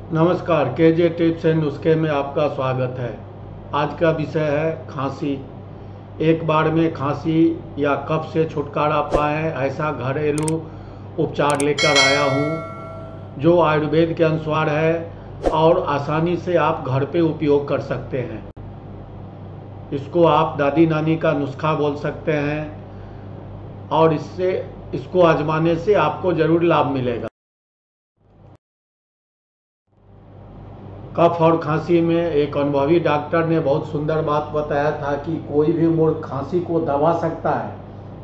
नमस्कार, KJ tips and नुस्खे में आपका स्वागत है। आज का विषय है खांसी। एक बार में खांसी या कफ से छुटकारा पाएं ऐसा घरेलू उपचार लेकर आया हूँ जो आयुर्वेद के अनुसार है और आसानी से आप घर पे उपयोग कर सकते हैं। इसको आप दादी नानी का नुस्खा बोल सकते हैं और इसको आजमाने से आपको ज़रूर लाभ मिलेगा। कफ और खांसी में एक अनुभवी डॉक्टर ने बहुत सुंदर बात बताया था कि कोई भी मूर्ख खांसी को दबा सकता है,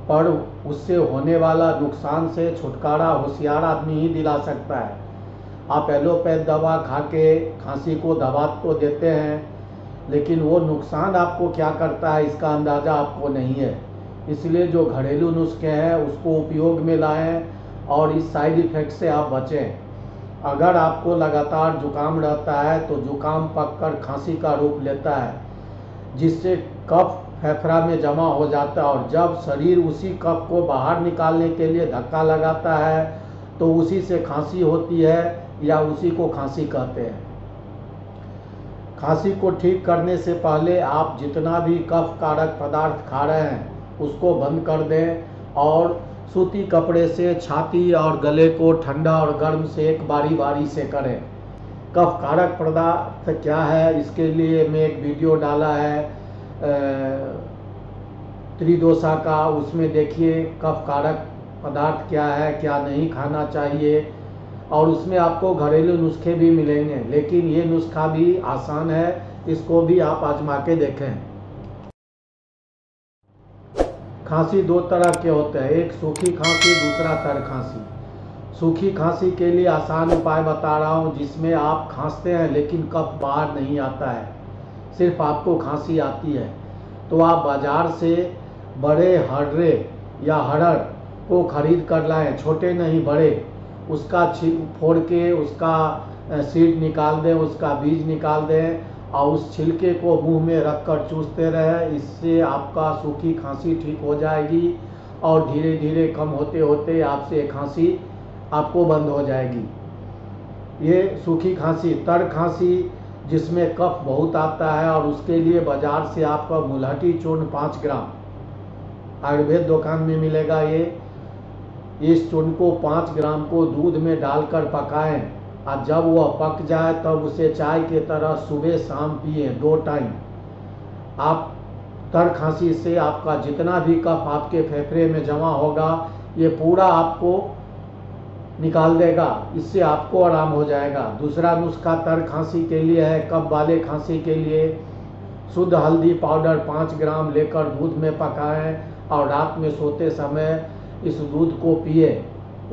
पर उससे होने वाला नुकसान से छुटकारा होशियार आदमी ही दिला सकता है। आप एलोपैथ दवा खा के खांसी को दबा तो देते हैं, लेकिन वो नुकसान आपको क्या करता है इसका अंदाज़ा आपको नहीं है। इसलिए जो घरेलू नुस्खे हैं उसको उपयोग में लाएं और इस साइड इफ़ेक्ट से आप बचें। अगर आपको लगातार जुकाम रहता है तो जुकाम पककर खांसी का रूप लेता है, जिससे कफ फेफड़ा में जमा हो जाता है और जब शरीर उसी कफ को बाहर निकालने के लिए धक्का लगाता है तो उसी से खांसी होती है या उसी को खांसी कहते हैं। खांसी को ठीक करने से पहले आप जितना भी कफ कारक पदार्थ खा रहे हैं उसको बंद कर दें और सूती कपड़े से छाती और गले को ठंडा और गर्म सेक बारी बारी से करें। कफ कारक पदार्थ क्या है इसके लिए मैं एक वीडियो डाला है त्रिदोषा का, उसमें देखिए कफ कारक पदार्थ क्या है, क्या नहीं खाना चाहिए, और उसमें आपको घरेलू नुस्खे भी मिलेंगे। लेकिन ये नुस्खा भी आसान है, इसको भी आप आजमा के देखें। खांसी दो तरह के होते हैं, एक सूखी खांसी, दूसरा तर खांसी। सूखी खांसी के लिए आसान उपाय बता रहा हूँ जिसमें आप खांसते हैं लेकिन कफ बाहर नहीं आता है, सिर्फ आपको खांसी आती है। तो आप बाज़ार से बड़े हर्रे या हरड़ को खरीद कर लाएं, छोटे नहीं बड़े। उसका छिल फोड़ के उसका सीड निकाल दें, उसका बीज निकाल दें और उस छिलके को मुंह में रखकर चूसते रहें। इससे आपका सूखी खांसी ठीक हो जाएगी और धीरे धीरे कम होते होते आपसे खांसी आपको बंद हो जाएगी। ये सूखी खांसी। तर खांसी जिसमें कफ बहुत आता है और उसके लिए बाजार से आपका मुलहटी चूर्ण 5 ग्राम आयुर्वेद दुकान में मिलेगा। इस चूर्ण को 5 ग्राम को दूध में डालकर पकाएं और जब वह पक जाए तब उसे चाय के तरह सुबह शाम पिए 2 टाइम। आप तर खांसी से आपका जितना भी कफ आपके फेफड़े में जमा होगा ये पूरा आपको निकाल देगा, इससे आपको आराम हो जाएगा। दूसरा नुस्खा तर खांसी के लिए है। कफ वाले खांसी के लिए शुद्ध हल्दी पाउडर 5 ग्राम लेकर दूध में पकाएं और रात में सोते समय इस दूध को पिए।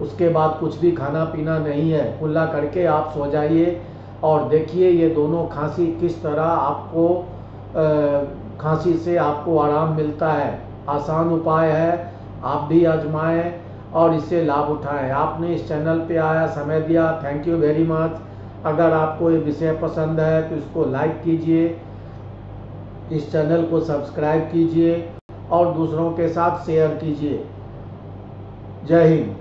उसके बाद कुछ भी खाना पीना नहीं है, कुल्ला करके आप सो जाइए और देखिए ये दोनों खांसी किस तरह आपको खांसी से आपको आराम मिलता है। आसान उपाय है, आप भी आजमाएं और इससे लाभ उठाएं। आपने इस चैनल पे आया समय दिया, थैंक यू वेरी मच। अगर आपको ये विषय पसंद है तो इसको लाइक कीजिए, इस चैनल को सब्सक्राइब कीजिए और दूसरों के साथ शेयर कीजिए। जय हिंद।